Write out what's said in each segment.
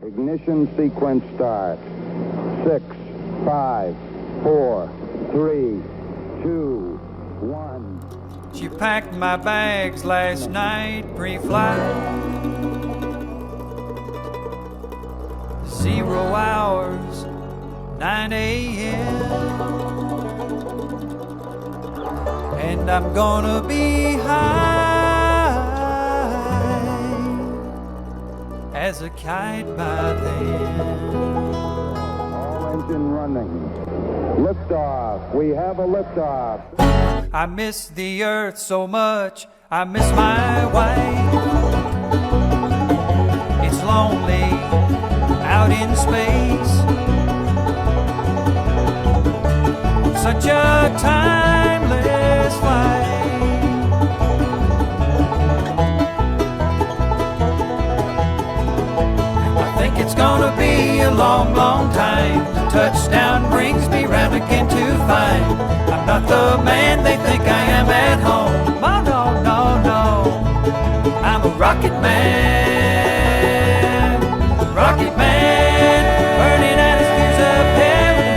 Ignition sequence start. 6, 5, 4, 3, 2, 1. She packed my bags last night pre-flight. 0 hours, 9 a.m. And I'm gonna be high as a kite by then. All engine running. Liftoff. We have a liftoff. I miss the earth so much. I miss my wife. It's lonely out in space. Such a timeless flight. I think it's gonna be a long, long time. The touchdown brings me round again to find I'm not the man they think I am at home. Oh no, no, no, I'm a rocket man. Rocket man, burning out his fuse of heaven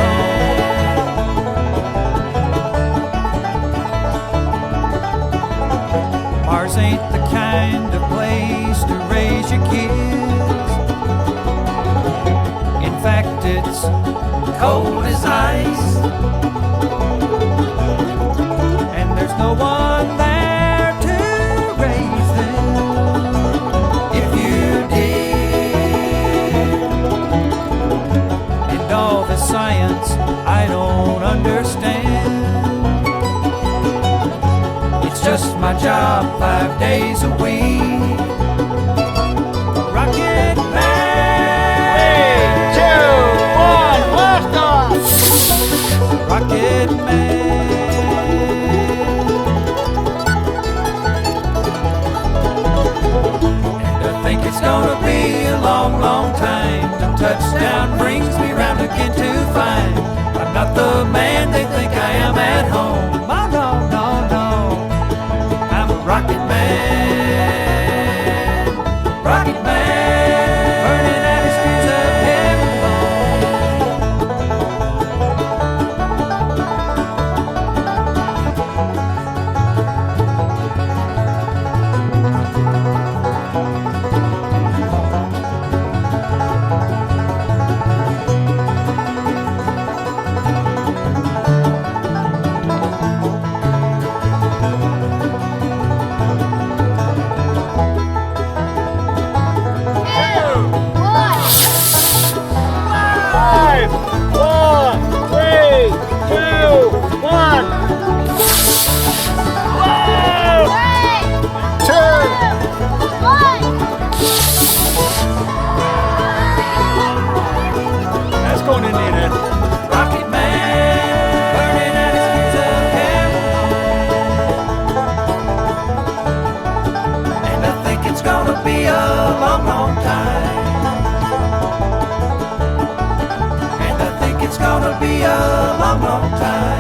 home. Mars ain't the kind of place to raise your kids. In fact, it's cold as ice. And there's no one there to raise them. If you did. And all the science I don't understand. It's just my job 5 days a week. Rocket man. 3, 2, 1, blast off! Rocket man. And I think it's gonna be a long, long time. The touchdown brings me round again to find I'm not the man they think I am at home. Oh no, no, no, I'm a rocket man. Rocket man, burning out his fuse of heaven Five, 4, 3, 2, 1. Whoa! Turn! That's going in there. Rocket man, burning out his fuse of heaven. And I think it's gonna be a long, long time. And I think it's gonna be a long, long time.